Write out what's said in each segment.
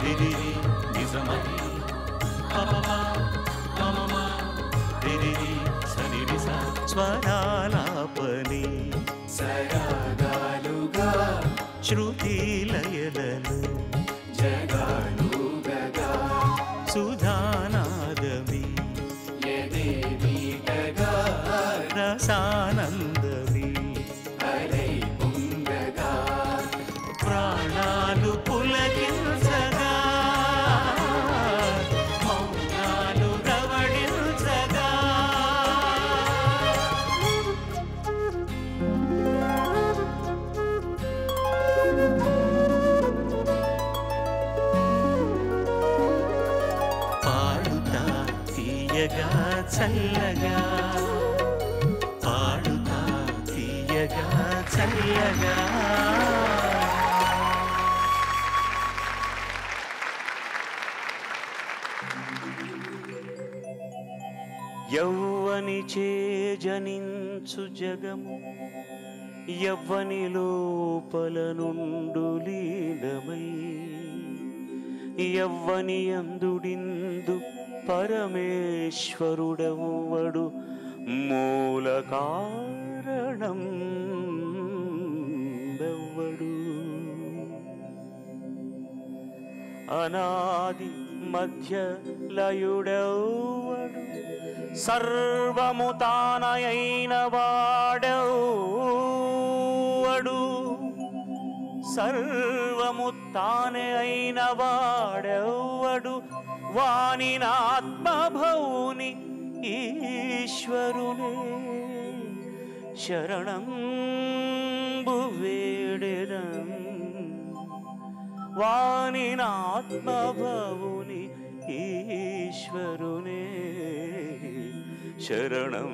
రిరి నిజమని పమమా మమమా రిరి సనిరిస స్వరాలాపని సరాగాలుగా శృతి లయలలో జగాలుగగా సుధానాదమి యదేవీటగా రసానందమి హరై పొంగగా ప్రాణాలు పులకించగా మౌనాలు రవళించగా పాడుతా తీయగా చల్లగా పాడుతా తీయగా చల్లగా యవ్వని చేజనించు జగము యవ్వని లోపల నుండు లీనమై యవ్వని అందుడిందు పరమేశ్వరుడెవ్వడు మూల కారణం ఎవ్వడు అనాది మధ్య లయుడెవ్వడు సర్వము తానయైన వాడెవ్వడు సర్వము తానే అయిన వాడెవ్వడు వాని ఆత్మభౌని ఈశ్వరునే శరణం వేడెదం వాని ఆత్మభౌని ఈశ్వరునే శరణం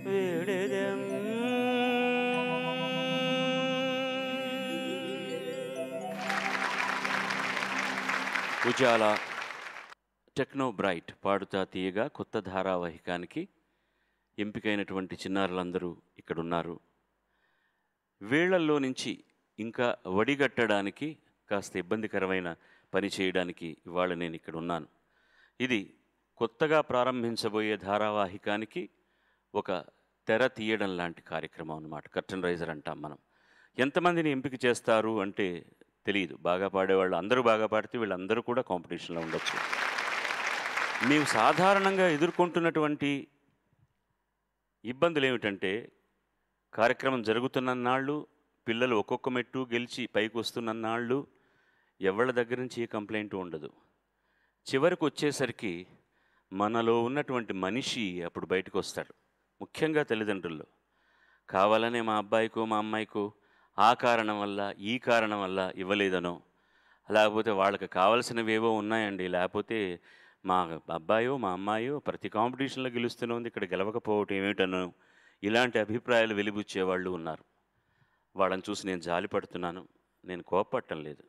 వేడెదం ఉజాల టెక్నో బ్రైట్ పాడుతా తీయగా కొత్త ధారావాహికానికి ఎంపికైనటువంటి చిన్నారులందరూ ఇక్కడ ఉన్నారు. వీళ్లల్లో నుంచి ఇంకా వడిగట్టడానికి కాస్త ఇబ్బందికరమైన పని చేయడానికి ఇవాళ నేను ఇక్కడ ఉన్నాను. ఇది కొత్తగా ప్రారంభించబోయే ధారావాహికానికి ఒక తెర తీయడం లాంటి కార్యక్రమం అన్నమాట. కర్టన్ రైజర్ అంటాం మనం. ఎంతమందిని ఎంపిక చేస్తారు అంటే తెలియదు. బాగా పాడేవాళ్ళు అందరూ బాగా పాడితే వీళ్ళందరూ కూడా కాంపిటీషన్లో ఉండొచ్చు. మేము సాధారణంగా ఎదుర్కొంటున్నటువంటి ఇబ్బందులు ఏమిటంటే, కార్యక్రమం జరుగుతున్నన్నాళ్ళు పిల్లలు ఒక్కొక్క మెట్టు గెలిచి పైకి వస్తున్నన్నాళ్ళు ఎవళ్ళ దగ్గర నుంచి ఏ కంప్లైంట్ ఉండదు. చివరికి వచ్చేసరికి మనలో ఉన్నటువంటి మనిషి అప్పుడు బయటకు వస్తాడు. ముఖ్యంగా తల్లిదండ్రుల్లో కావాలనే మా అబ్బాయికో మా అమ్మాయికో ఆ కారణం వల్ల ఈ కారణం వల్ల ఇవ్వలేదనో, లేకపోతే వాళ్ళకి కావాల్సినవేవో ఉన్నాయండి, లేకపోతే మా అబ్బాయో మా అమ్మాయో ప్రతి కాంపిటీషన్లో గెలుస్తూనే ఉంది, ఇక్కడ గెలవకపోవటం ఏమిటనో ఇలాంటి అభిప్రాయాలు వెలిబుచ్చేవాళ్ళు ఉన్నారు. వాళ్ళని చూసి నేను జాలి పడుతున్నాను, నేను కోపపడటం లేదు.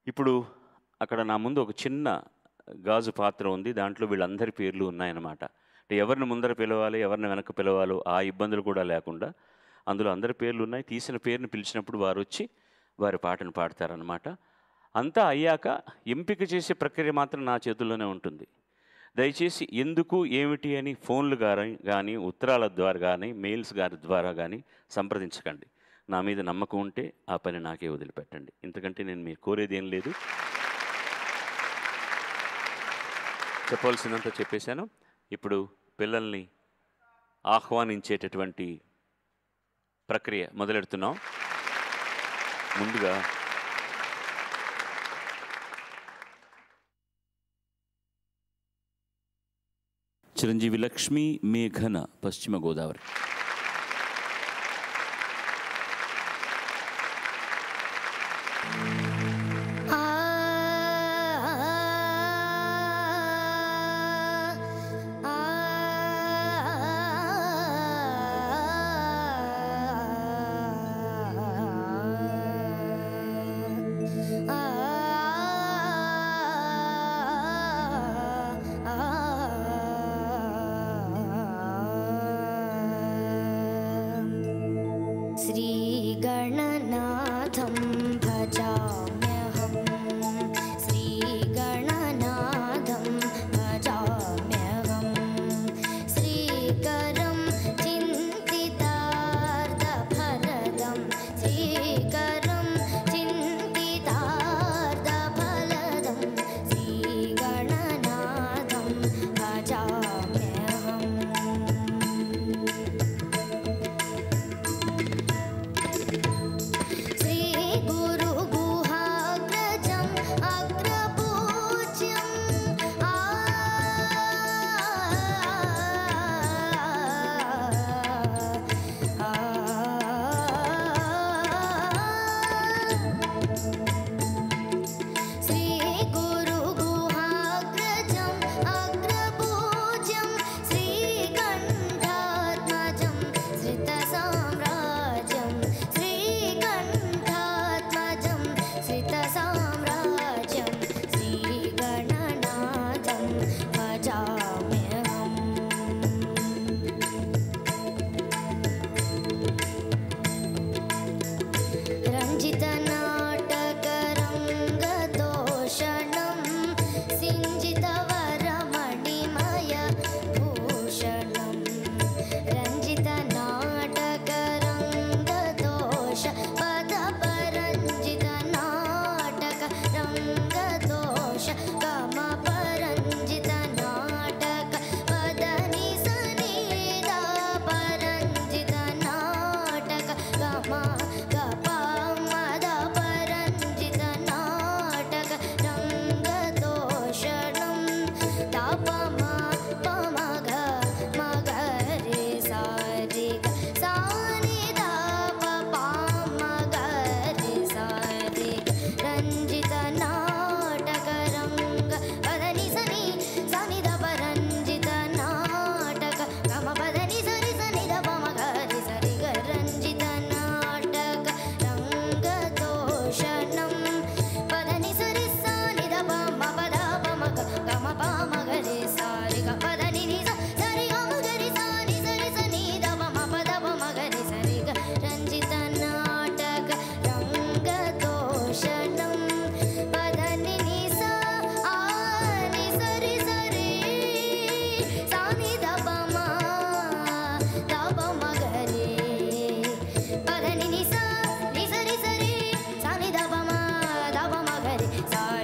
ఇప్పుడు అక్కడ నా ముందు ఒక చిన్న గాజు పాత్ర ఉంది, దాంట్లో వీళ్ళందరి పేర్లు ఉన్నాయన్నమాట. అంటే ఎవరిని ముందర పిలవాలి ఎవరిని వెనక పిలవాలో ఆ ఇబ్బందులు కూడా లేకుండా అందులో అందరి పేర్లు ఉన్నాయి. తీసిన పేరుని పిలిచినప్పుడు వారు వచ్చి వారి పాటను పాడతారనమాట. అంతా అయ్యాక ఎంపిక చేసే ప్రక్రియ మాత్రం నా చేతుల్లోనే ఉంటుంది. దయచేసి ఎందుకు ఏమిటి అని ఫోన్లు కానీ ఉత్తరాల ద్వారా కానీ మెయిల్స్ గారి ద్వారా కానీ సంప్రదించకండి. నా మీద నమ్మకం ఉంటే ఆ పని నాకే వదిలిపెట్టండి. ఇంతకంటే నేను మీరు కోరేది ఏం లేదు. చెప్పవలసినంత చెప్పేశాను. ఇప్పుడు పిల్లల్ని ఆహ్వానించేటటువంటి ప్రక్రియ మొదలెడుతున్నాం. ముందుగా చిరంజీవి లక్ష్మి మేఘన, పశ్చిమ గోదావరి.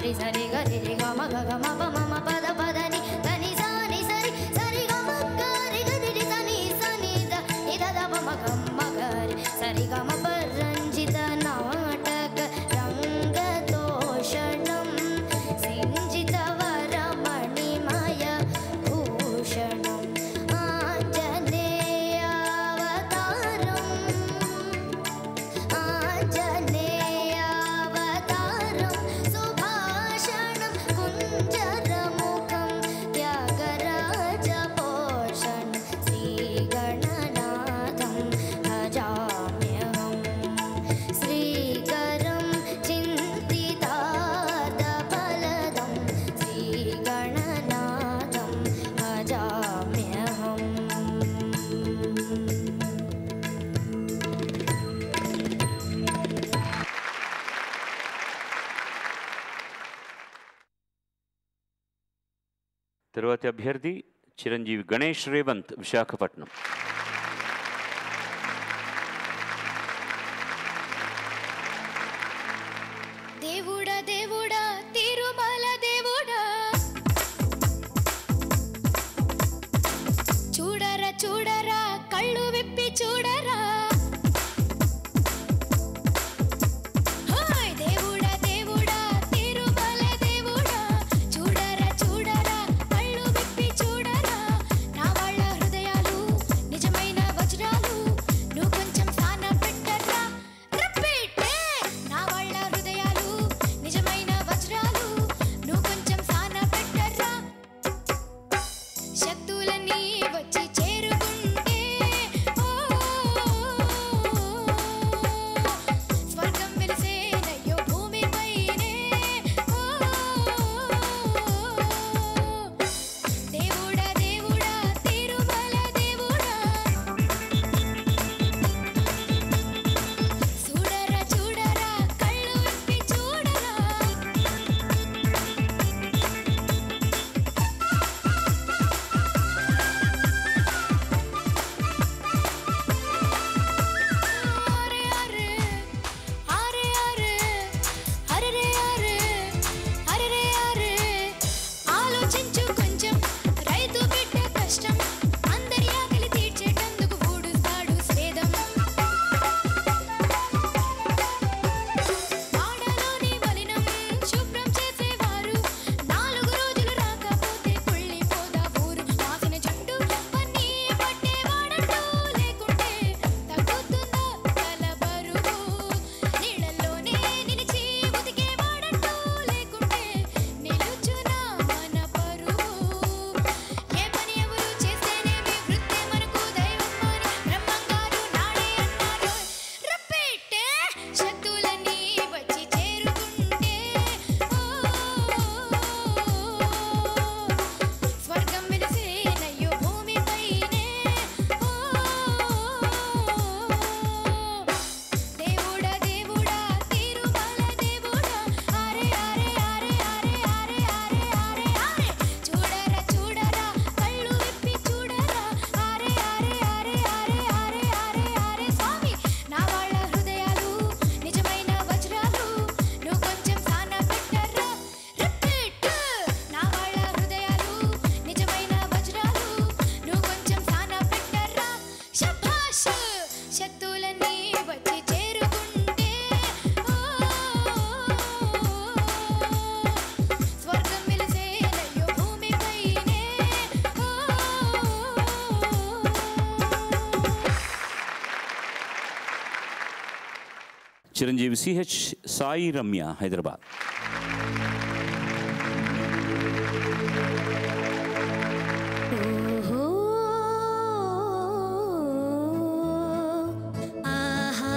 రి సరి గరి రి గమ గ గమ ప మమ పద పద ని దని సా ని సరి సరి గమ గరి గరి రి సని సని ద ని ద ద ప మ గ మ గరి సరి గమ ప రంజిత నాటక రంగతోషణం సింజిత వరమణిమయ భూషణం ఆంజనేయావతారం ఆంజనేయావతారం సుభాషణం కుంజరముఖం త్యాగరాజ పోషణం శ్రీగణనాథం భజామ్యహం శ్రీకరం చింతితార్థఫలదం శ్రీగణనాథం భజామ్యహం. తరువాతి అభ్యర్థి చిరంజీవి గణేష్ రేవంత్, విశాఖపట్నం. దేవుడా దేవుడా తిరుమల దేవుడా చూడరా చూడరా కళ్ళు విప్పి చూడరా హాయ్ దేవుడా దేవుడా తిరుమల దేవుడా చూడరా చూడరా కళ్ళు విప్పి చూడరా నా వాళ్ళ హృదయాలు నిజమైన వజ్రాలు నువ్వు కొంచెం సాన పెట్టరా రిపీట్ నా వాళ్ళ హృదయాలు నిజమైన వజ్రాలు నువ్వు కొంచెం సాన పెట్టరా శక్తులన్నీ వచ్చి చేరుకుంటే ఓ స్వర్గం వెలిసేనయ్యో భూమిపైనే ఓ దేవుడా దేవుడా తిరుమల దేవుడా చూడరా చూడరా కళ్ళు విప్పి చూడరా అరే అరే అరే అరే అరే అరే అరే అరే ఆలోచించు కొంచెం రైతు బిడ్డ కష్టం అందరి ఆకలి తీర్చేటందుకు ఊడుస్తాడు స్వేదం వాడలోని మలినం శుభ్రం చేసేవారు 4 రోజులు రాకపోతే కుళ్ళిపోదా ఊరు వాసన జుట్టు పన్నీ పట్టేవాడంటూ లేకుంటే తగ్గుతుందా తల బరువు నీళ్ళల్లోనే నిలిచి ఉతికేవాడంటూ లేకుంటే నిలుచునా మన పరువు ఏ పని ఎవరు చేస్తేనేమి వృత్తే మనకు దైవం అని బ్రహ్మంగారు నాడే అన్నారు రిపీట్ శక్తులన్నీ వచ్చి చేరుకుంటే ఓ స్వర్గం వెలిసేనయ్యో భూమిపైనే ఓ దేవుడా దేవుడా తిరుమల దేవుడా అరే అరే అరే అరే అరే అరే అరే అరే చూడరా చూడరా కళ్ళు విప్పి చూడరా అరే అరే అరే అరే అరే అరే అరే స్వామి నా వాళ్ళ హృదయాలు నిజమైన వజ్రాలు నువ్వు కొంచెం సాన పెట్టరా రిపీట్ నా వాళ్ళ హృదయాలు నిజమైన వజ్రాలు నువ్వు కొంచెం సాన పెట్టరా శభాష్ శక్తులన్నీ వచ్చి చేరుకుంటే ఓ స్వర్గం వెలిసేనయ్యో భూమిపైనే ఓ చిరంజీవి సిహెచ్ సాయి రమ్య, హైదరాబాద్. ఓహో ఆహా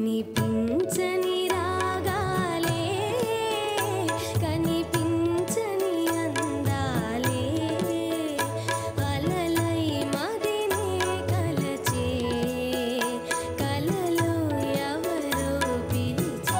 వినిపించని రాగాలే కనిపించని అందాలే అలలై మదినే కలచే కలలో ఎవరో పిలిచే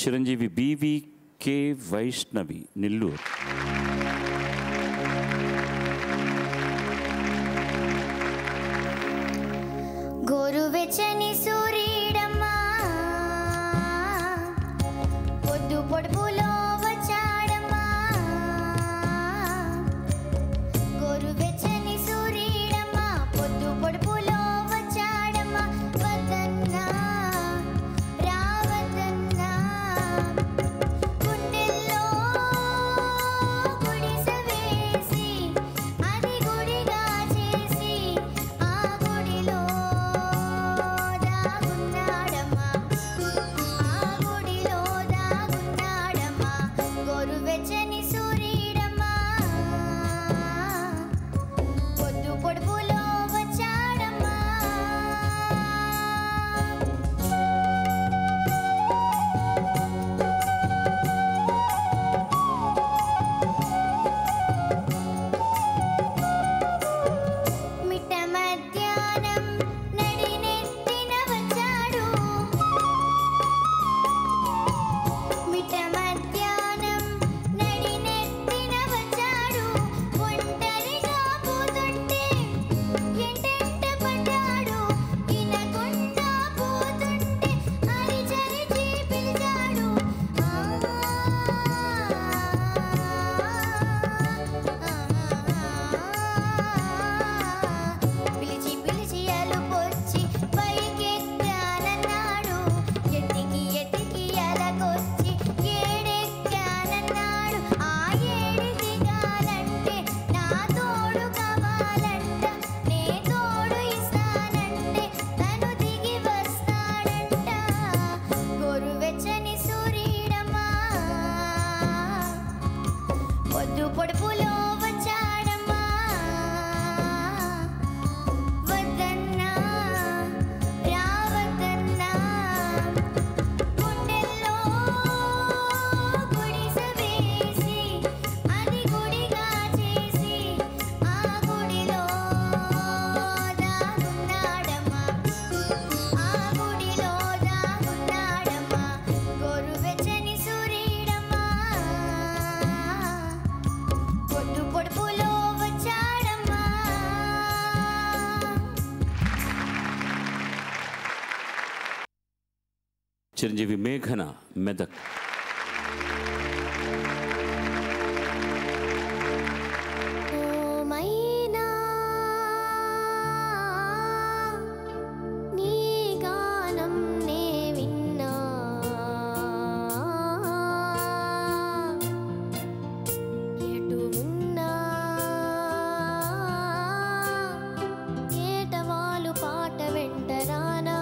చిరంజీవి BVK వైష్ణవి నెల్లూరు. గోరువెచ్చని సూర్యుడమ్మా పొద్దు పొడుపులో వచ్చాడమ్మా. గోరువెచ్చని సూర్యుడమ్మా పొద్దు పొడుపులో వచ్చాడమ్మా. వద్దన్నా రావద్దన్నా గుండెల్లో గుడిసె వేసి అది గుడిగా చేసి ఆ గుడిలో దాగున్నాడమ్మా. ఆ గుడిలో దాగున్నాడమ్మా. గోరువెచ్చని సూర్యుడమ్మా పొద్దు పొడుపులో వచ్చాడమ్మా. మిట్ట మధ్యాహ్నం నడినెత్తిన వచ్చాడు. మిట్ట మధ్యాహ్నం నడినెత్తిన వచ్చాడు. ఒంటరిగా పోతుంటే ఎంటెంట పడ్డాడు. ఇనకుండా పోతుంటే అరిచరిచి పిలిచాడు. పిలిచి పిలిచి అలుపొచ్చి పైకెక్కానన్నాడు. ఎత్తికి ఎత్తికి అలకొచ్చి ఏడెక్కానన్నాడు. ఆ ఏడి దిగాలంటే నా తోడు కావాలంట. నే తోడు ఇస్తానంటే తను దిగి వస్తాడంట. గోరువెచ్చని సూర్యుడమ్మా పొద్దు పొడుపులో వచ్చాడమ్మా. వద్దన్నా రావద్దన్నా గుండెల్లో గుడిసె వేసి అది గుడిగా చేసి ఆ గుడిలో దాగున్నాడమ్మా. ఆ గుడిలో దాగున్నాడమ్మా. గోరువెచ్చని సూర్యుడమ్మా పొద్దు పొడుపులో వచ్చాడమ్మా. చిరంజీవి మేఘన మెదక్. ఓమైనా నీ గానం నే విన్నా. ఎటు ఉన్నా ఏటవాలు పాట వెంటరానా.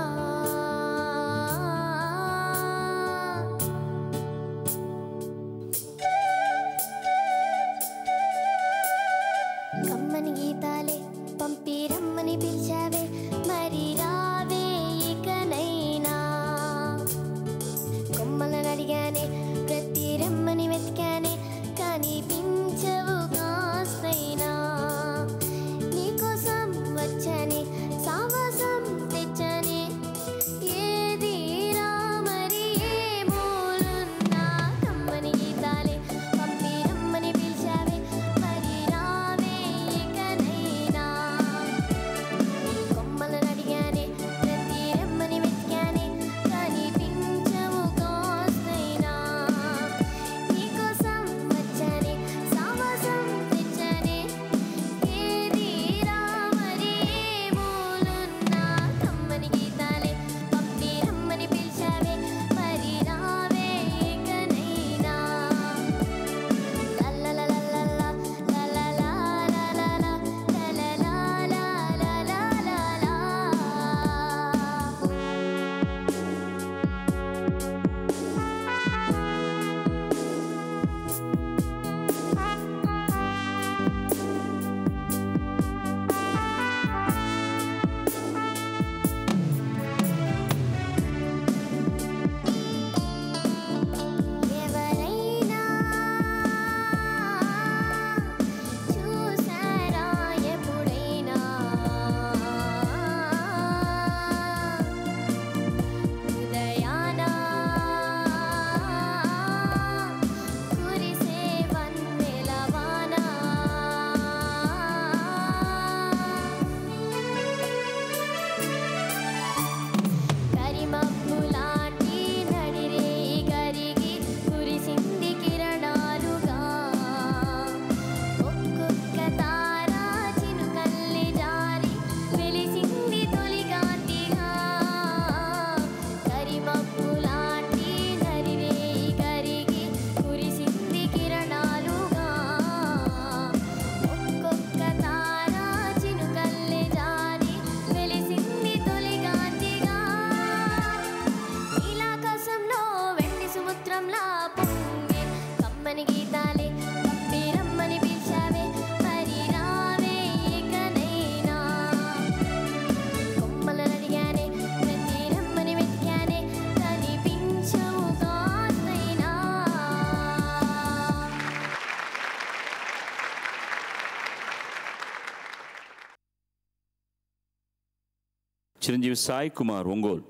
చిరంజీవి సాయి కుమార్ ఒంగోలు.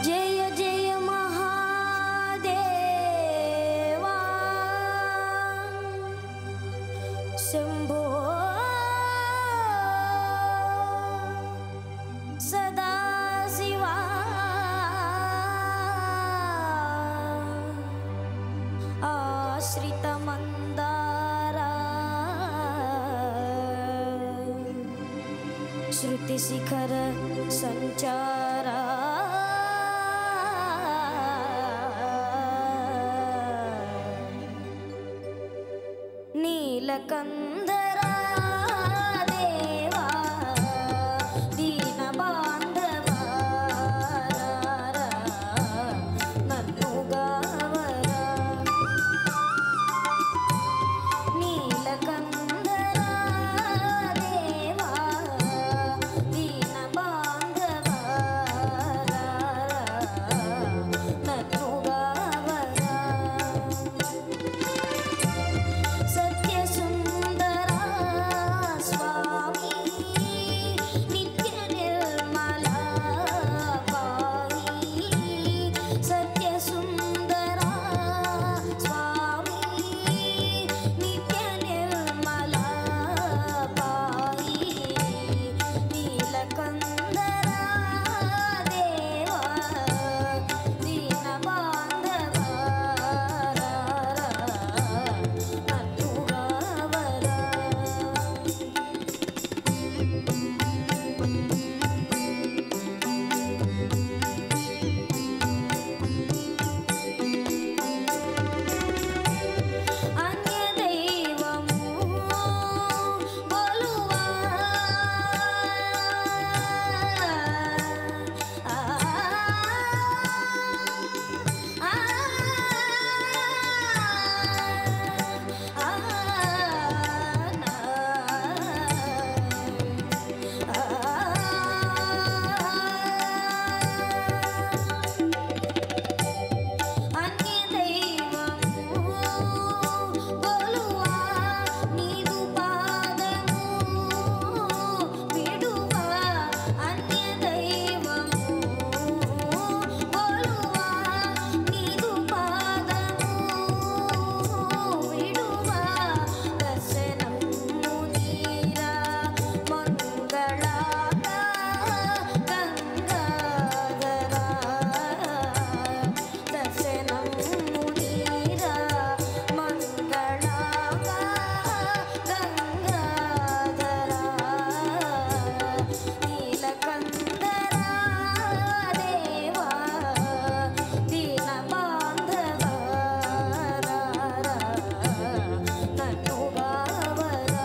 జయ జయ మహాదేవా శంభో సదాశివా ఆశ్రితమందారా శృతి శిఖర సంచారా నీలకందరా దేవా దీన బాంధవా నన్ను గావరా నీలకందరా దేవా దీన బాంధవా నన్ను గావరా సత్యసుందరా స్వామి నిత్య నిర్మలా పాహి సత్యసుందరా స్వామి నిత్య నిర్మలా పాహి నీలకందరా దేవా దీన బాంధవా నన్ను గావరా అన్యదైవము కొలువా అన్యదైవము కొలువా నీదు పాదము విడువా అన్యదైవము కొలువా నీదు పాదము విడువా దర్శనం మునీరా మంగళాగా గంగాధరా దర్శనం మునీరా మంగళాగా గంగాధరా నీలకందరా దేవా దీన బాంధవా నన్ను గావరా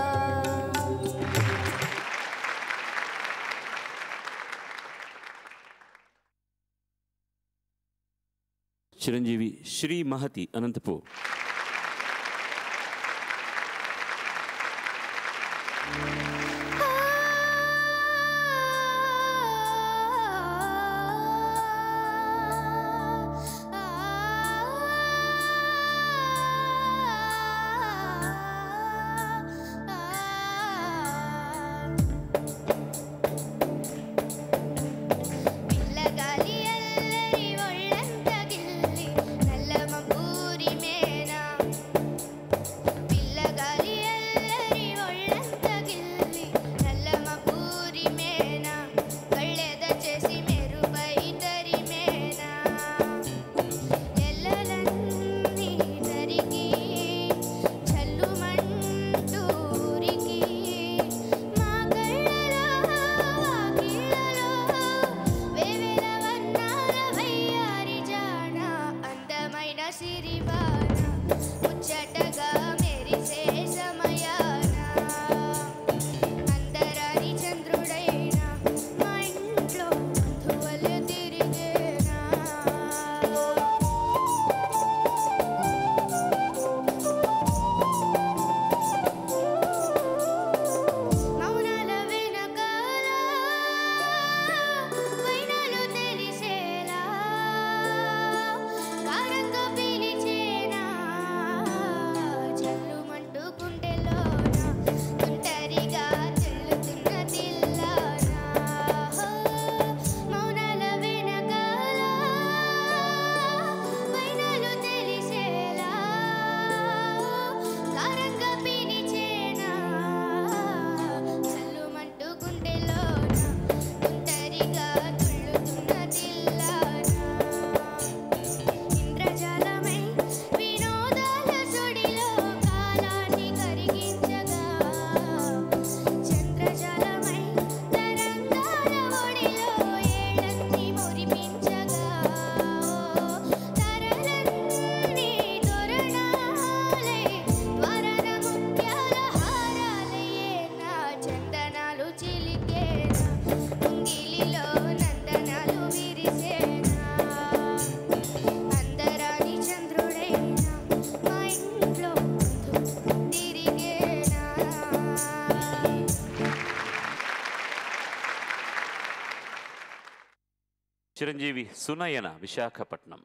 చిరంజీవి శ్రీ మహతి అనంతపూర్. పిల్లగాలి అల్లరి ఒళ్ళంత గిల్లి నల్ల మబ్బూరి మేన చిరంజీవి సునయన విశాఖపట్నం.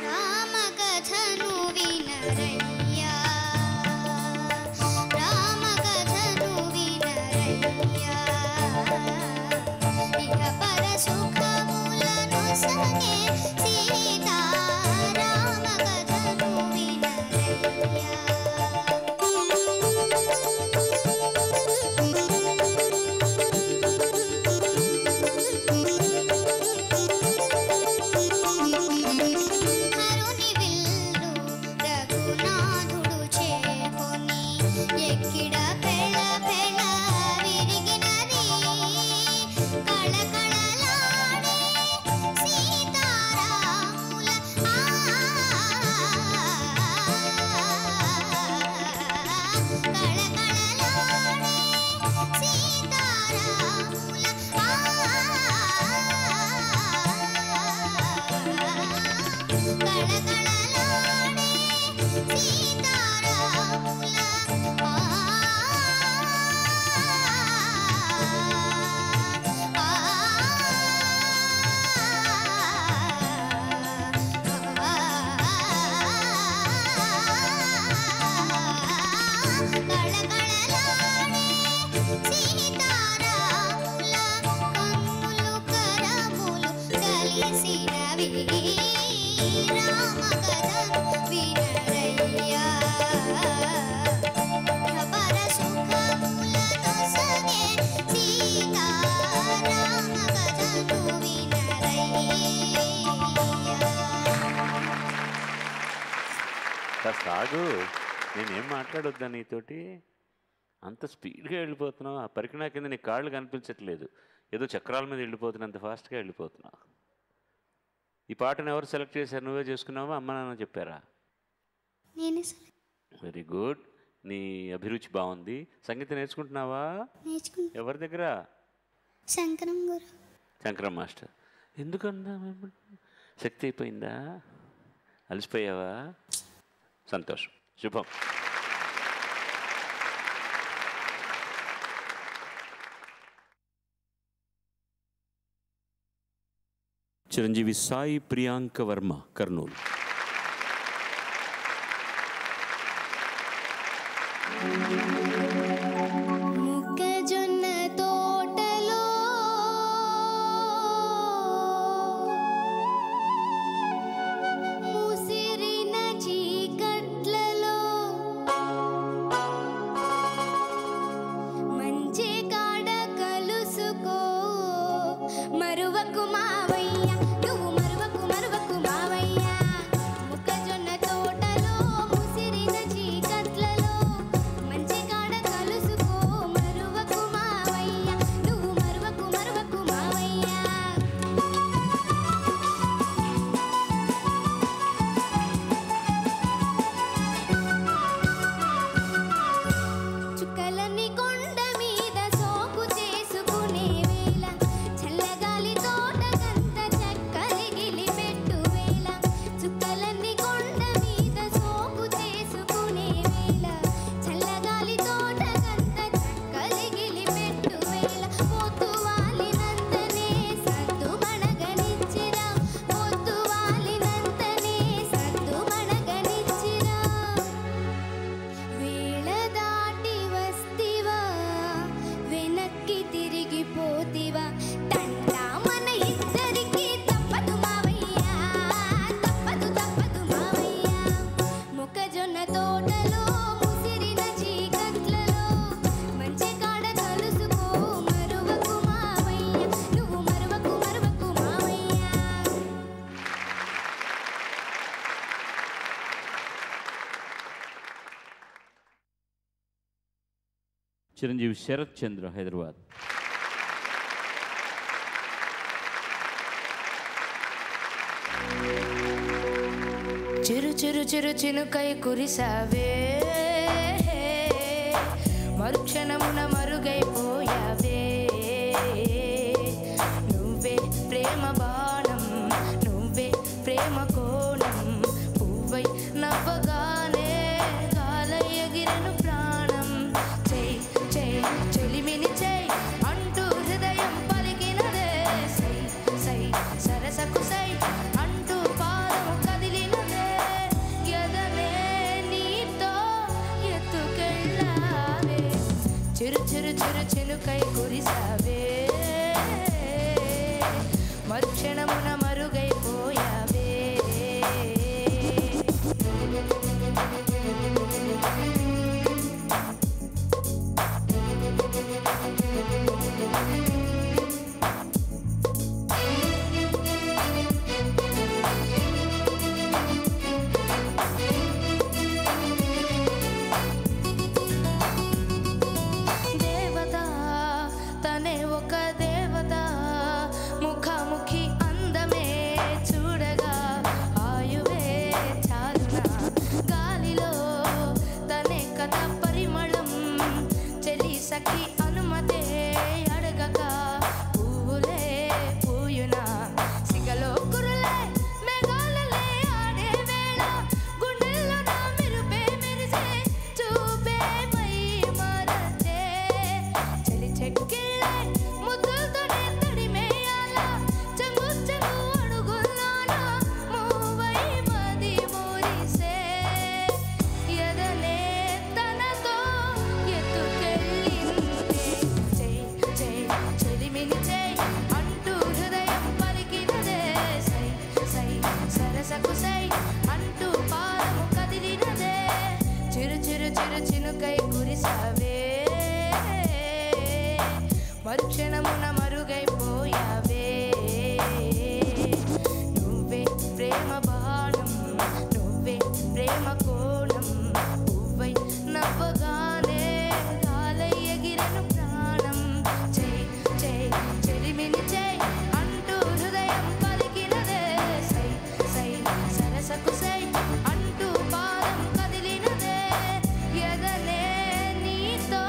రామకథను వినరయ్యా, రామకథను వినరయ్యా, ఇహ పర సుఖములను సగే సీతా, రామకథను వినరయ్యా. సాగు, నేనేం మాట్లాడొద్దా నీతోటి? అంత స్పీడ్గా వెళ్ళిపోతున్నావు. ఆ పరికణా కింద నీ కాళ్ళు కనిపించట్లేదు, ఏదో చక్రాల మీద వెళ్ళిపోతున్నా, అంత ఫాస్ట్గా వెళ్ళిపోతున్నావు. ఈ పాటను ఎవరు సెలెక్ట్ చేశారు? నువ్వే చేసుకున్నావా, అమ్మ నాన్న చెప్పారా? Very good. నీ అభిరుచి బాగుంది. సంగీతం నేర్చుకుంటున్నావా? ఎవరి దగ్గర? శంకరం మాస్టర్. ఎందుకన్నా శక్తి అయిపోయిందా? అలసిపోయావా? సంతోషం, శుభం. చిరంజీవి సాయి ప్రియాంక వర్మ, కర్నూలు. మొక్కజొన్న తోటలో ముసిరిన చీకట్లలో మంచి కాడ కలుసుకో, మరువకు మావయ్య, నువ్వు మరువకు మరువకు మావయ్య. మొక్కజొన్న తోటలో ముసిరిన చీకట్లలో మంచి కాడ కలుసుకో, మరువకు మావయ్య, నువ్వు మరువకు మరువకు మావయ్య. చుక్కలన్నీ కొండ మీద సోకు చేసుకునే వేళ, చల్లగాలి తోటకంత చక్కలిగిలి పెట్టు వేళ. చుక్కలన్నీ కొండ మీద సోకు చేసుకునే వేళ, చల్లగాలి తోటకంత చక్కలిగిలి పెట్టు వేళ. పొద్దు వాలినంతనే సద్దు మణగనిచ్చిరా, పొద్దు వాలినంతనే సద్దు మణగనిచ్చిరా. వేళ దాటి వస్తివా, వెనక్కి తిరిగిపోతివా, తంట మన ఇద్దరికి తప్పదు మావయ్య, తప్పదు తప్పదు మావయ్య. మొక్కజొన్న తోటలో ముసిరిన చీకట్లలో మంచి కాడ కలుసుకో, మరువకు మావయ్య, నువ్వు మరువకు మరువకు మావయ్య. చిరంజీవి శరత్ చంద్ర, హైదరాబాద్. చిరు చిరు చిరు చినుకై కురిసావే, మరుక్షణమున మరుగైపోయావే. నువ్వే ప్రేమ బాణం, నువ్వే ప్రేమ కోణం, పువ్వై నవ్వగానే గాల ఎగిరెను ప్రాణం. ఎత్తుకెళ్ళావే చిరు చిరు చిరు చినుకై కురిసావే మరుక్షణమున మరుగైపోయావే దేవత తనే ఒక దేవత ముఖాముఖి అందమే చూడగా ఆయువే చాలునా గాలిలో తనే కథ పరిమళం చెలి సఖి అనుమతే అడగక పువ్వులే పూయునా సిగలో కురులే మేఘాలలే ఆడే వేళ గుండెల్లో నా మెరుపే మెరిసే చూపే మై మరచే చెలి చెక్కిళ్ళే ముద్దులతోనే తడిమేయాల చెంగు చెంగు అడుగుల్లోన మూవై మది మురిసే ఎదనే తనతో ఎత్తుకెళ్ళిందే చెయ్ చెయ్ చెలిమిని చెయ్ అంటూ హృదయం పలికినదే సై సై సరసకు సై అంటూ పాదము కదిలినదే చిరు చిరు చిరు చినుకై కురిసావే మరుక్షణమున మరుగైపోయావే నువ్వే ప్రేమ బాణం నువ్వే ప్రేమ కోణం పువ్వై నవ్వగానే గాలై ఎగిరెను ప్రాణం చెయ్ చెయ్ చెలిమిని చెయ్ అంటూ హృదయం పలికినదే సై సై సరసకు సై అంటూ పాదం కదిలినదే ఎదనే నీతో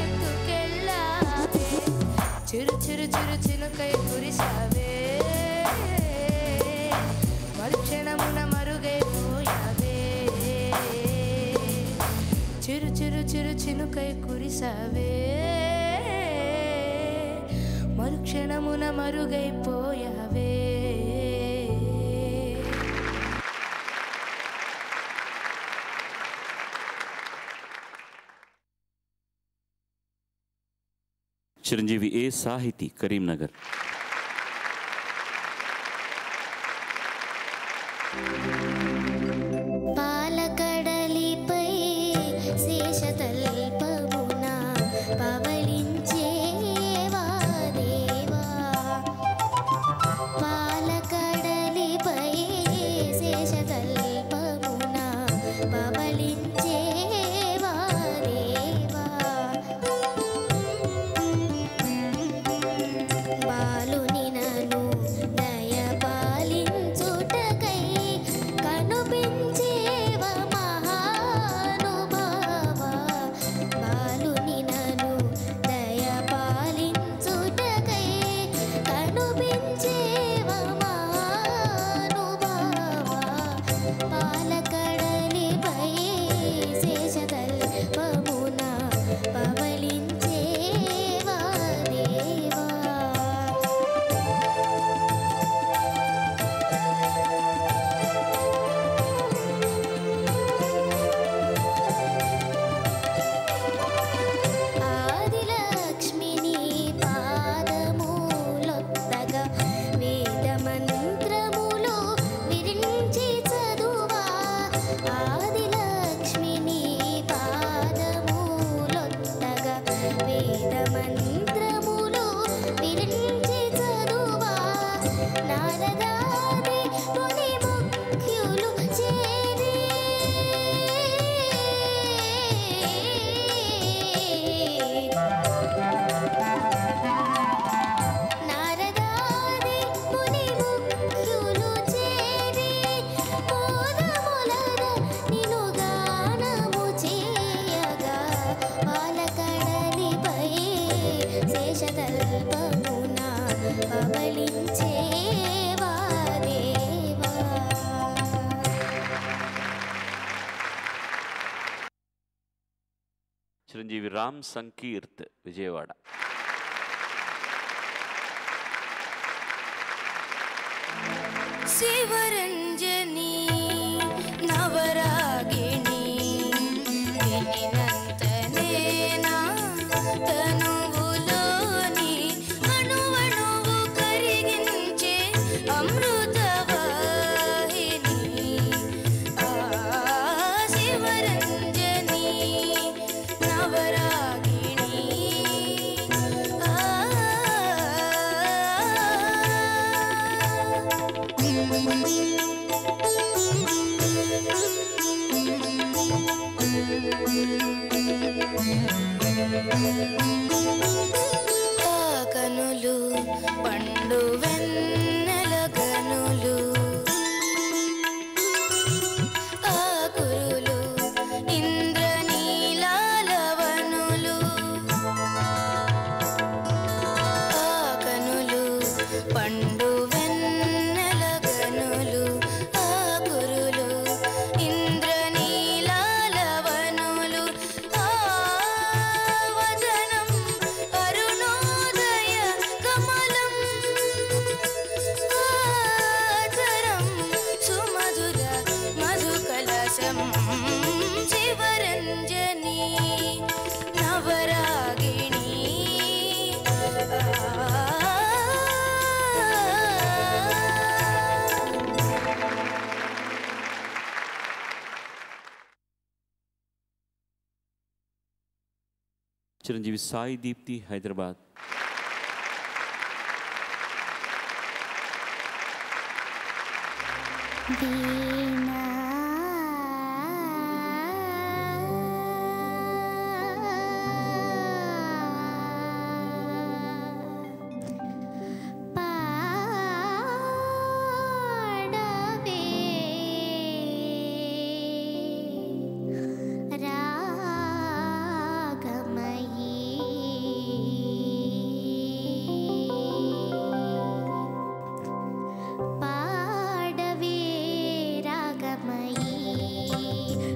ఎత్తుకెళ్ళావే చిరు చిరు చిరు చినుకై కురిసావే మరుక్షణమున మరుగైపోయావే చిరు చిరు చిరు చినుకై కురిసావే మరుక్షణమున మరుగైపోయావే చిరంజీవి ఏ సాహితీ కరీంనగర్. పాలకడలిపై శేషతల్పమున పవళించేవా దేవా పాలకడలిపై శేషతల్పమున పవళించేవా దేవా బాలుని నన్ను దయపాలించుటకై కనుపించేవ మహానుభావ బాలుని నన్ను దయపాలించుటకై కనుపించేవ మహానుభావ పాలకడలిపై శేషతల్పమున పవళించేవా దేవా ఆదిలక్ష్మిని పాదములొత్తగా వేదమంత్రములు విరించి చదువా ఆదిలక్ష్మిని పాదములొత్తగా వేదమంత్రములు విరించి చదువా నారదాది ముని ముఖ్యులు చేరి నారదాది ముని ముఖ్యులు చేరి మోదములర నిను గానము చేయగా పాలకడలిపై శేషతల్పమున పవళించేవా దేవా చిరంజీవి రామ్ సంకీర్త్ విజయవాడ. శివరంజని నవరాగిణి వినినంత చిరంజీవి సాయి దీప్తి హైదరాబాద్. వీణా పాడవే రాగమయీ పాడవే రాగమయీ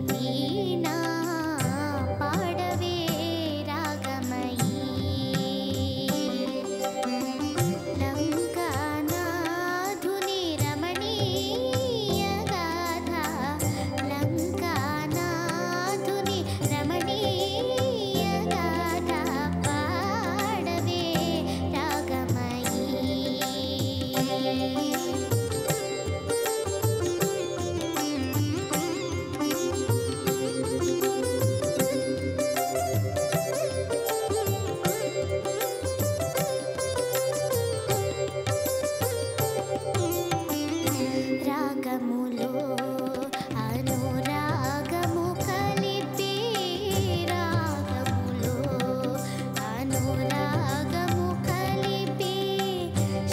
వీణా పాడవే రాగమయీ లంకానాథుని రమణీయ గాథ లంకానాథుని రమణీయ గాథ పాడవే రాగమయీ రాగములో అనురాగము కలిపి రాగములో అనురాగము కలిపి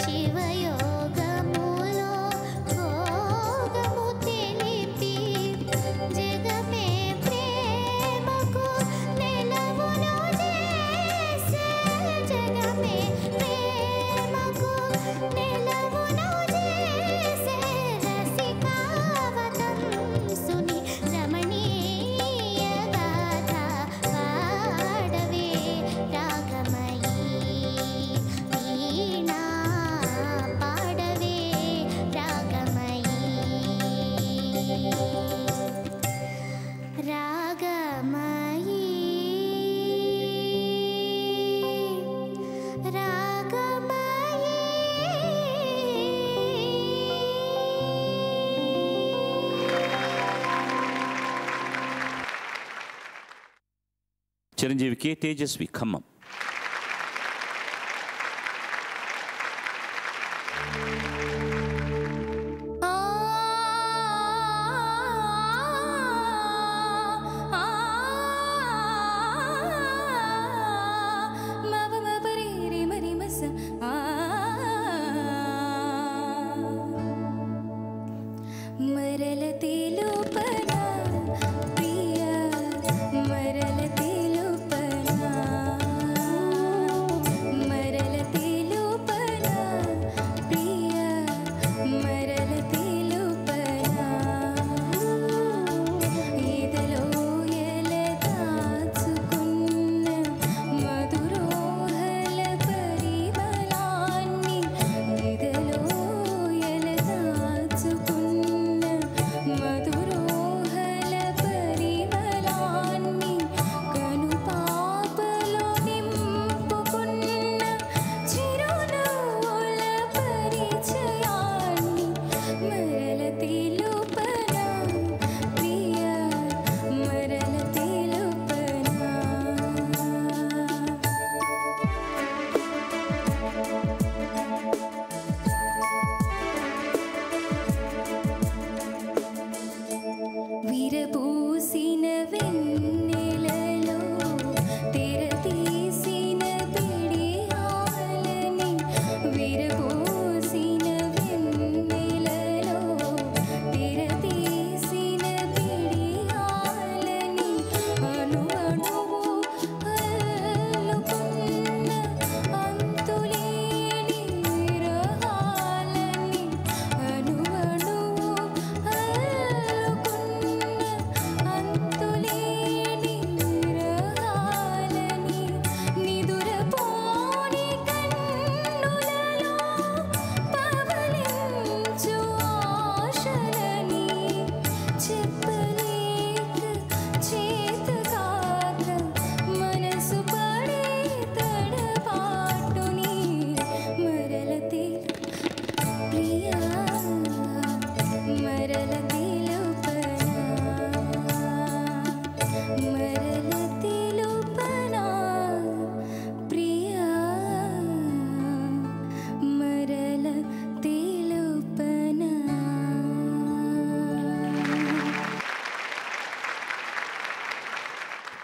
శివయోగములో భోగము తెలిపి జగమే ప్రేమకు నెలవును చేసే జగమే ప్రేమకు నెలవును చేసే రసికావతంసుని రమణీయ గాథ పాడవే రాగమయీ వీణా పాడవే రాగమయీ రాగమయీ చిరంజీవి కే తేజస్వి ఖమ్మం. మరల తెలుపనా ప్రియ మరల తెలుపనా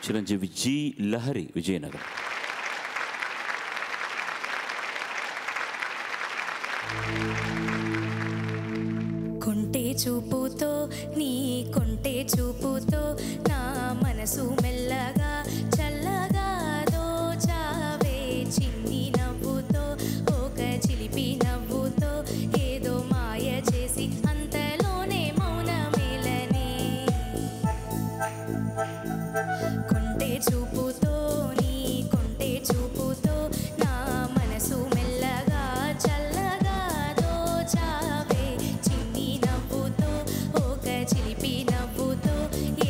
చిరంజీవి జి లహరి, విజయనగరం. కొంటే చూపుతో నీ కొంటే చూపుతో నా మనసు మెల్లగా చల్లగా దోచావే చిన్ని నవ్వుతో ఒక చిలిపి నవ్వుతో ఏదో మాయ చేసి అంతలోనే మౌనమేలనే. కొంటే చూపుతో నీ కొంటే చూపుతో నా మనసు మెల్లగా చల్లగా దోచావే చిన్ని నవ్వుతో ఒక చిలిపి నవ్వుతో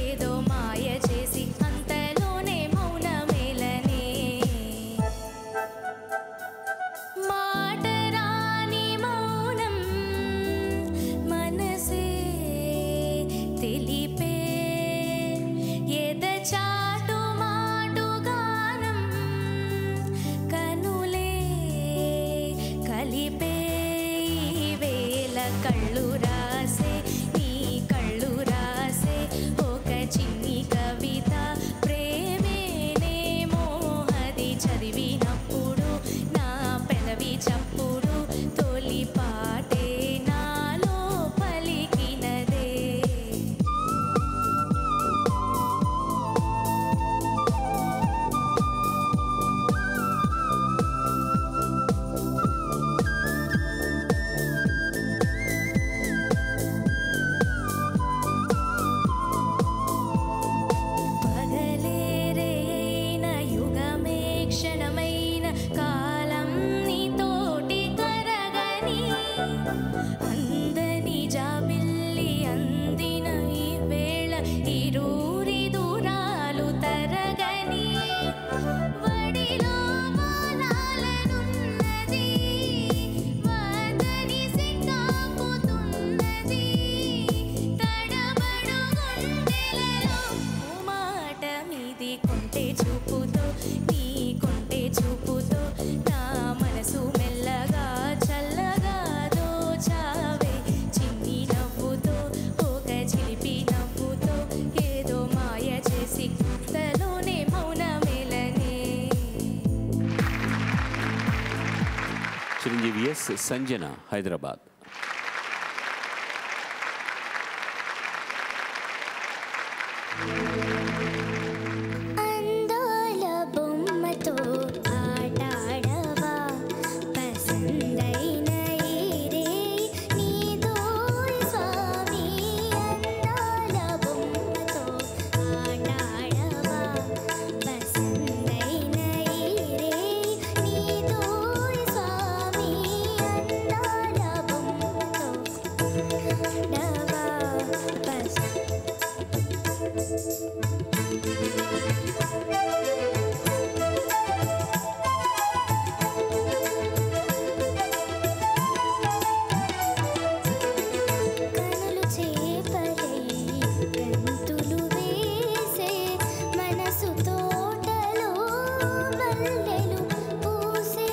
ఏదో మాయ చేసి అంతలోనే మౌనమేలనే. మాట రాని మౌనం మనసే తెలిపే ఎదచాటు మాటు గానం కనులే కలిపే ఈ వేళ కళ్ళు రాసే నీ కళ్ళు రాసే ఒక చిన్ని కవిత ప్రేమేనేమో అది చదివినప్పుడు నా పెదవి చప్పుడు తొలి పాటే నాలో పలికినదే. పగలేరైన యుగమే క్షణమైన కాలం నీతోటి కరగని అందని జాబిల్లి అందిన ఈ వేళ ఇరూరి దూరాలు తరగని వడిలో వాలాలనున్నది వదని సిగ్గాపుతున్నది తడబడు గుండెలలో మాట మీది కొంటే చూపుతో నీ కొంటే చూపుతో నా మనసు మెల్లగా చల్లగా దోచావే చిన్ని నవ్వుతో ఒక చిలిపి నవ్వుతో ఏదో మాయ చేసి తలోనే మౌనమేలనే. చిరంజీవి ఎస్ సంజన, హైదరాబాద్. అందాల బొమ్మతో ఆటాడవా పసందైన ఈరే నీదోయ్ స్వామి. అందాల బొమ్మతో ఆటాడవా పసందైన ఈరే నీదోయ్ స్వామి. అందాల బొమ్మతో డవా పస కనులు చేపలై గంతులు వేసే మనసు తోటలో మల్లెలు పూసే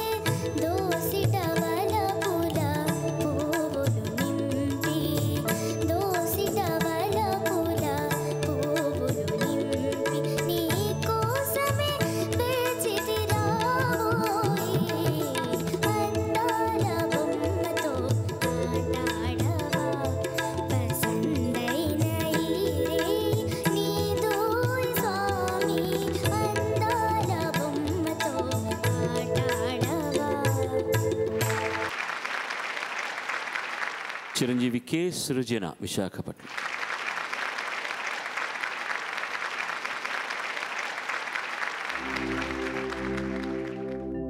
దోసిట వలపుల పువ్వులు నింపి దోసిట వలపుల పువ్వులు నింపి నీ కోసమే వేచితిరావోయి. అందాల బొమ్మతో ఆటాడవా పసందైన ఈరే నీదోయ్ స్వామి. అందాల బొమ్మతో ఆటాడవా. చిరంజీవి కె సృజన, విశాఖపట్నం.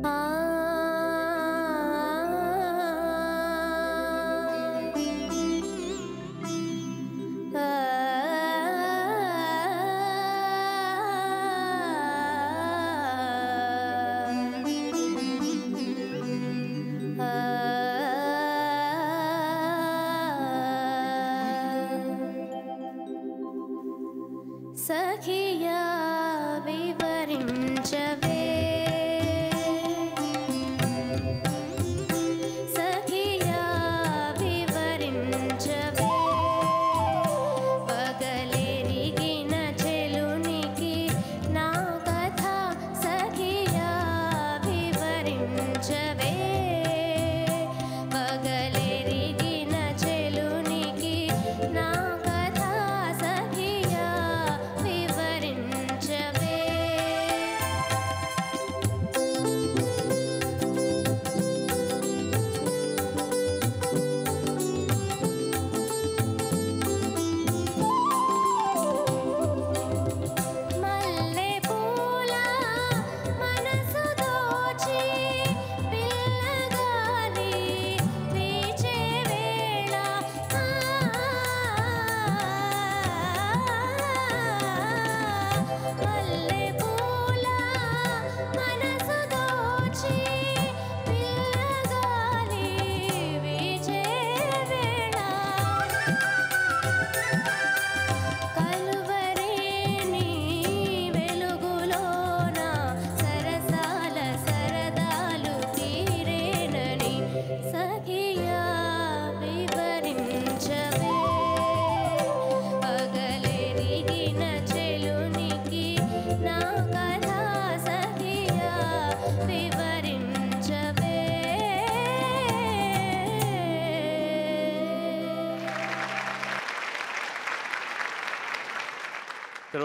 ఆ సఖియా వివరించవే సఖియా వివరించవే పగలెరిగిన చెలునికి నా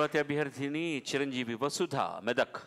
తర్వాతి అభ్యర్థిని చిరంజీవి వసుధ, మెదక్.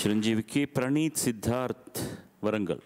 చిరంజీవికి ప్రణీత్ సిద్ధార్థ్, వరంగల్.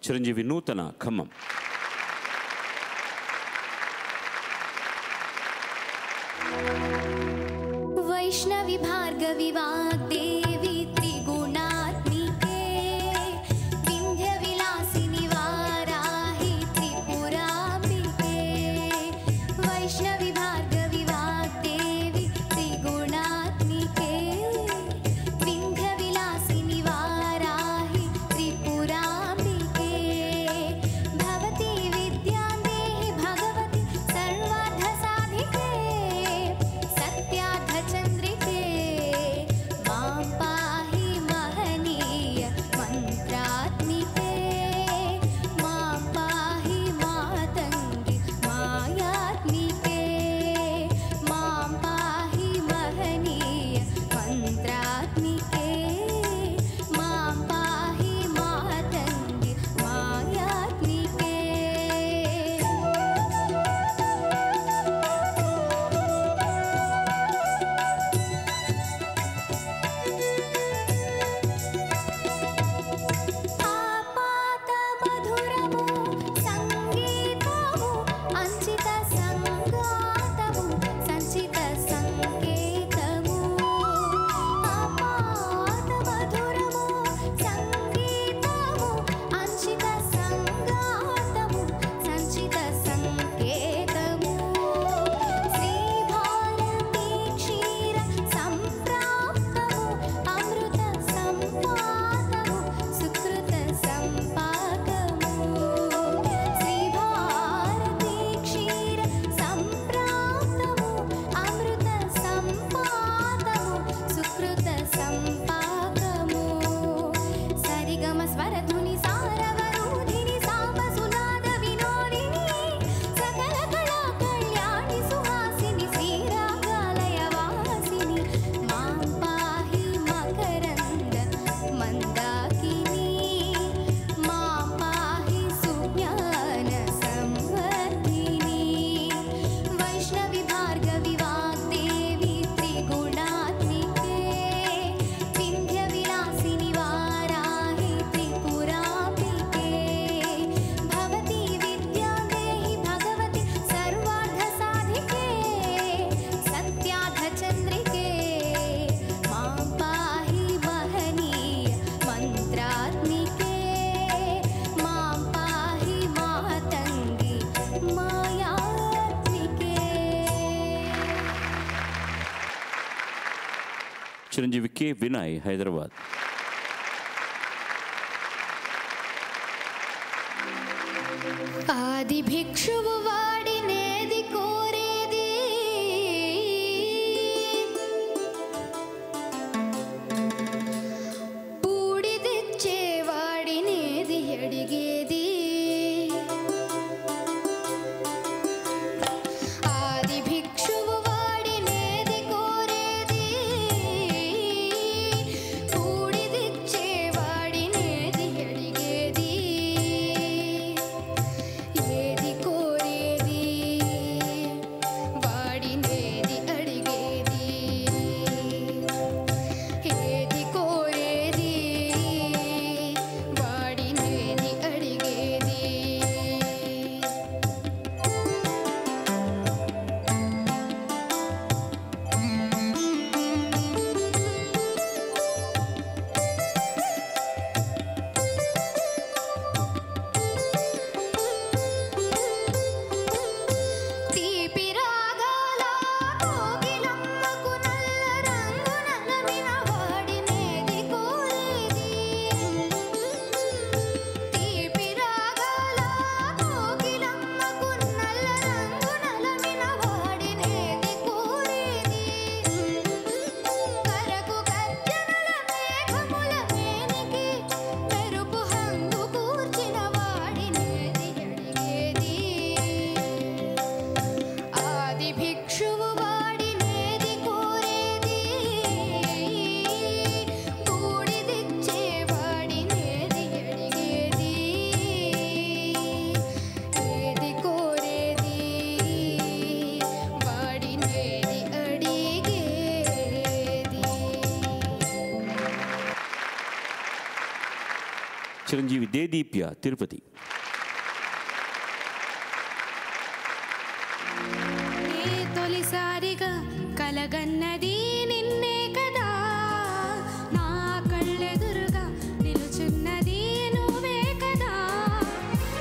చిరంజీవి నూతన ఖమ్మం. వైష్ణవి భార్గవి వాగ్దేవి త్రిగుణాత్మికే వింధ్య విలాసిని వారాహి త్రిపురాంబికే వైష్ణవి భార్గవి వాగ్దేవి త్రిగుణాత్మికే వింధ్య విలాసిని వారాహి త్రిపురాంబికే భవతి విద్యాం దేహి భగవతి సర్వార్థ సాధికే సత్యార్థ చంద్రికే మాం పాహి మహనీయ మంత్రాత్మికే మాం పాహి మాతంగి మాయాత్మికే మాం పాహి మహనీయ మంత్రాత్మికే మాం పాహి మాతంగి మాయాత్మికే. ఆపాత మధురము సంగీతము అంచిత సంగాతము సంచిత సంకేతము ఆపాత మధురము సంగీతము అంచిత సంగాతము సంచిత సంకేతము శ్రీ భారతీ క్షీర సంప్రాప్తము అమృత సంపాదము సుకృత సంపాకము శ్రీ భారతీ క్షీర సంప్రాప్తము అమృత సంపాదము సుకృత సంపాకము సరిగమ స్వరధుని సారవరూధిని సామసునాద వినోదిని సకల కళా కళ్యాణి సుహాసిని శ్రీరాగాలయ వాసిని మాం పాహి మకరంద మందాకిని మాం పాహి సుజ్ఞాన సంవర్ధిని వైష్ణవి భార్గవి వాగ్దేవి త్రిగుణాత్మికే వింధ్య విలాసిని వారాహి త్రిపురాంబికే భవతి విద్యాం దేహి భగవతి సర్వార్థ సాధికే సత్యార్థ చంద్రికే మాం పాహి మహనీయ మంత్రాత్మికే మాం పాహి మాతంగి మాయాత్మికే. చిరంజీవి కె వినయ్, హైదరాబాద్. ఆది భిక్షువు వాడినేది కోరేది బూడిదిచ్చే వాడినేది అడిగేది ఆది భిక్షువు వాడినేది కోరేది బూడిదిచ్చే వాడినేది అడిగేది ఏది కోరి చిరంజీవి దేదీప్య తిరుపతి. తొలిసారిగా కలగన్నది నిన్నే కదా, నా కళ్ళెదురుగా నిలుచున్నది నువ్వే కదా,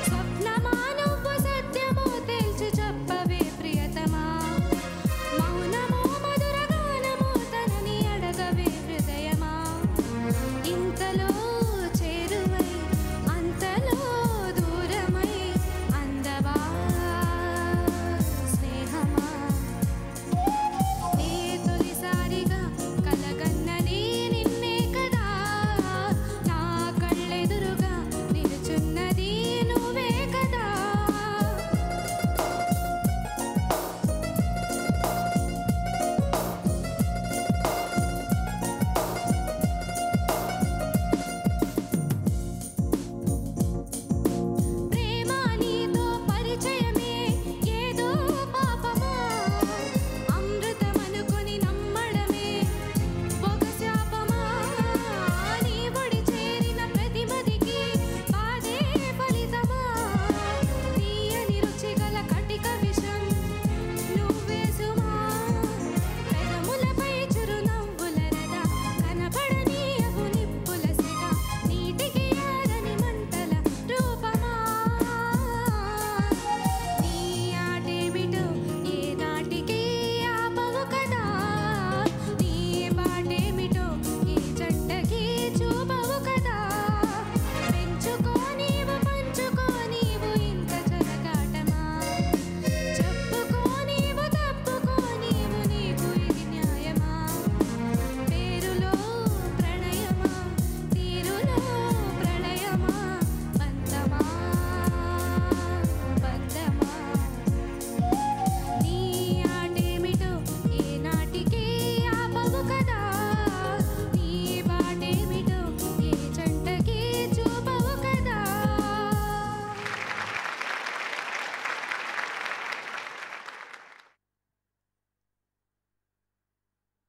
స్వప్నమా నువ్వు సత్యమో తెలిసి చెప్పవే ప్రియతమా, మౌనమో మధుర గానమో తనని అడగవే హృదయమా, ఇంతలో చేరువై అంతలో దూరమై అందవా స్నేహమా, ఏ తొలిసారిగా కలగన్నది నిన్నే కదా, నా కళ్ళెదురుగా నిలుచున్నది నువ్వే కదా. ప్రేమ నీతో పరిచయమే ఏదో పాపమా, అమృతమనుకొని నమ్మడమే ఒక శాపమా, నీ ఒడి చేరిన ప్రతి మదికి బాధే ఫలితమా, తీయని రుచిగల కటిక విషం నువ్వే సుమా, పెదములపై చిరునవ్వుల రథ కనబడనీయవు నిప్పుల సెగ, నీటికి ఆరని మంటల రూపమా, నీ ఆటేమిటో ఏ నాటికి ఆపవు కదా, నీ బాటేమిటో ఏ జంటకి చూపవు కదా, పెంచుకో నీవు పంచుకో నీవు ఇంత చెరగాటమా, చెప్పుకో నీవు తప్పుకో నీవు నీకు ఇది న్యాయమా, పేరులో ప్రణయమా తీరులో ప్రళయమా, బంధమా బంధమా, నీ ఆటేమిటో ఏ నాటికి ఆపవు కదా, నీ బాటేమిటో ఏ జంటకి చూపవు కదా.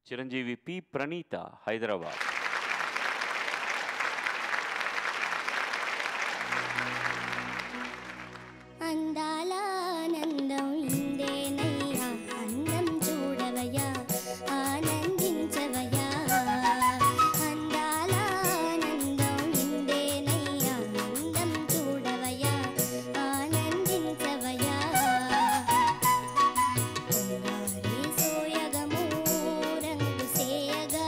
చిరంజీవి పి ప్రణీత హైదరాబాద్. అందాల ఆనందం ఇందేనయ్యా, అందం చూడవయ్యా ఆనందించవయ్యా, అందాల ఆనందం ఇందేనయ్యా, అందం చూడవయ్యా ఆనందించవయ్యా, పొంగారి సోయగము రంగు సేయగా,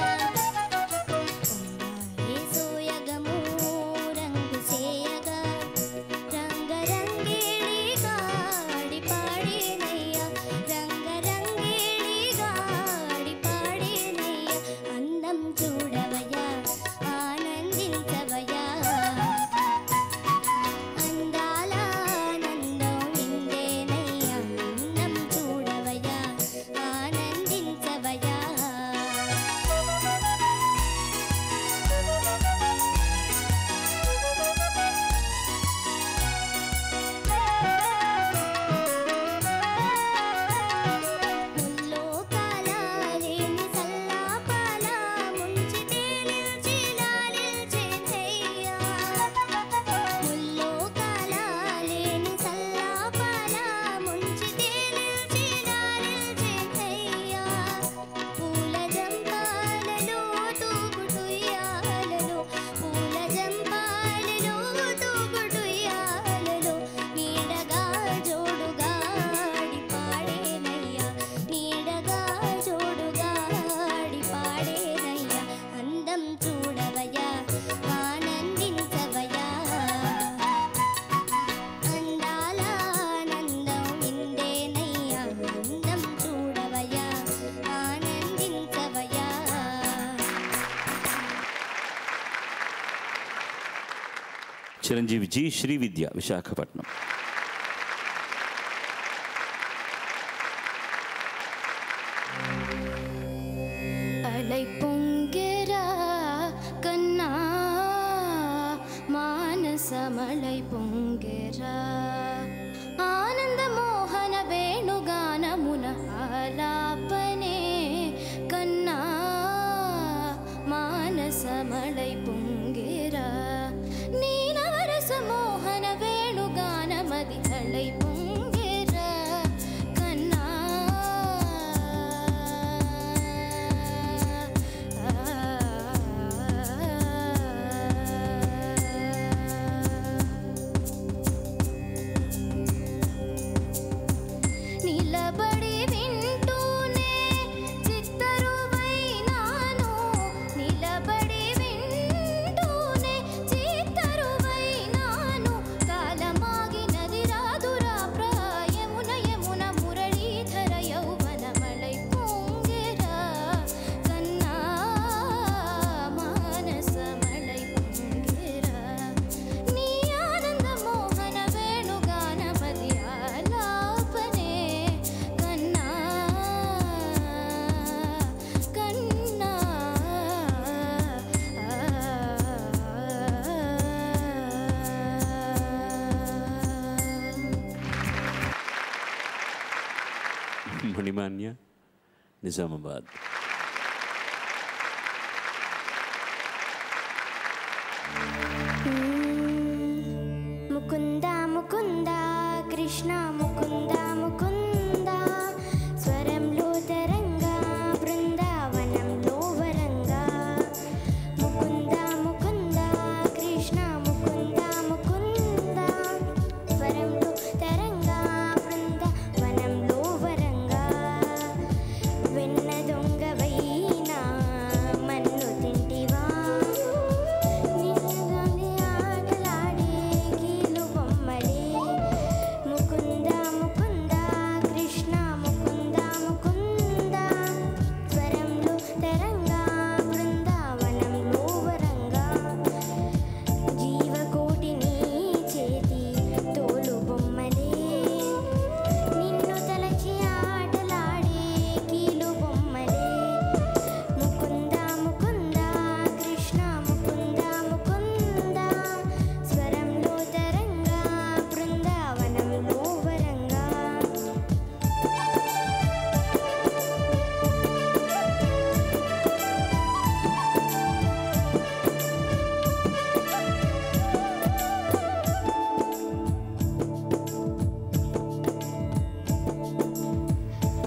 పొంగారి సోయగము రంగు సేయగా, రంగరంగేళిగా ఆడి పాడేనయ్యా, రంగరంగేళిగా ఆడి పాడేనయ్యా, అందం చూడవయ్యా ఆనందించవయ్యా, అందాల ఆనందం ఇందేనయ్యా, అందం చూడవయ్యా ఆనందించవయ్యా. ముల్లోకాల లేని సల్లాపాల ముంచితే నిలిచి లాలించేనయ్యా, ముల్లోకాల లేని సల్లాపాల ముంచితే నిలిచి లాలించేనయ్యా, పూల జంపాలలో తూగుడుయ్యాలలో, పూల జంపాలలో తూగుడుయ్యాలలో, నీడగా జోడుగా ఆడి పాడేనయ్యా, నీడగా జోడుగా ఆడి పాడేనయ్యా, అందం చూడవయ్యా ఆనందించవయ్యా, అందాల ఆనందం ఇందేనయ్యా, అందం చూడవయ్యా ఆనందించవయ్యా. చిరంజీవి జి శ్రీవిద్య విశాఖపట్నం. அலை பொங்கிறா கண்ணா மானசமலை பொங்கிறா, ఆనంద మోహన వేణుగానమున ఆలాపనే కన్నా, మానసమళై పొంగిరా, నీనవ అభిమాన్య, నిజామాబాద్. ముకుంద ముకుంద కృష్ణ ముకుంద ముకుంద స్వరంలో తరంగా బృందావనంలో వరంగా ముకుంద ముకుంద కృష్ణ ముకుంద ముకుంద స్వరంలో తరంగా బృందావనంలో వరంగా వెన్న దొంగవైనా మన్ను తింటివా నిన్నగానే ఆటలాడే కీలు బొమ్మలే ముకుంద ముకుంద కృష్ణ ముకుంద ముకుంద స్వరంలో తరంగా బృందావనంలో వరంగా జీవకోటిని చేతి తోలు బొమ్మలే నిన్ను తలచి ఆటలాడే కీలు బొమ్మలే ముకుంద ముకుంద కృష్ణ ముకుంద ముకుంద స్వరంలో తరంగా బృందావనంలో వరంగా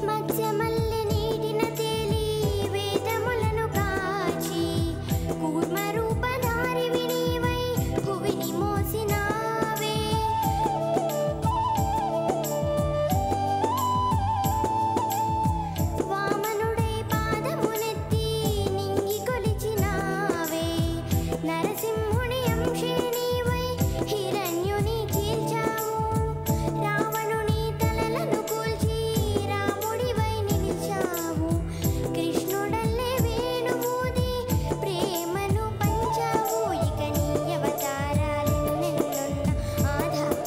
మధ్యమల్లె నీటిన తేలి వేదములను కాచి కూర్మ రూపధారివి నీవై భువిని మోసినావే వామనుడై పాదమునెత్తి నింగి కొలిచినావే నరసింహుని అంశే నీవై హిరణ్యుని చీల్చావు రావణుని తలలను కూల్చి రాముడివై నిలిచావు కృష్ణుడల్లే వేణువూది ప్రేమను పంచావు ఇక నీ అవతారాలెన్నెన్నున్న ఆధారం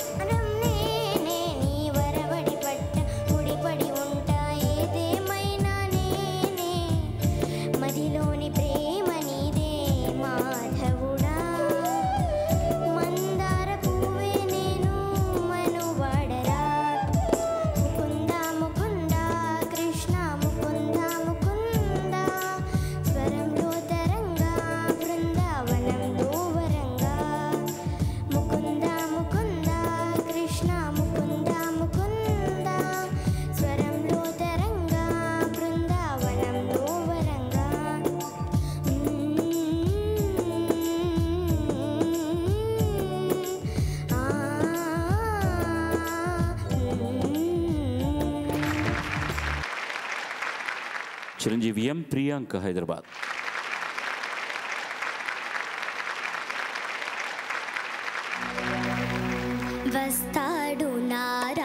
నేనే నీ వరవడి పట్ట ముడిపడి ఉంటా ఏదేమైనా నేనే మదిలోని ప్రేమ నీదే మాధవుడా మందార పువ్వే నేను మనువాడరా ముకుంద ముకుంద కృష్ణ ముకుంద ముకుంద స్వరంలో తరంగా బృందావనంలో వరంగా ముకుంద ముకుంద కృష్ణ ముకుంద ముకుంద స్వరంలో తరంగా బృందావనంలో వరంగా చిరంజీవి ఎం. ప్రియాంక, హైదరాబాద్. వస్తాడు నారా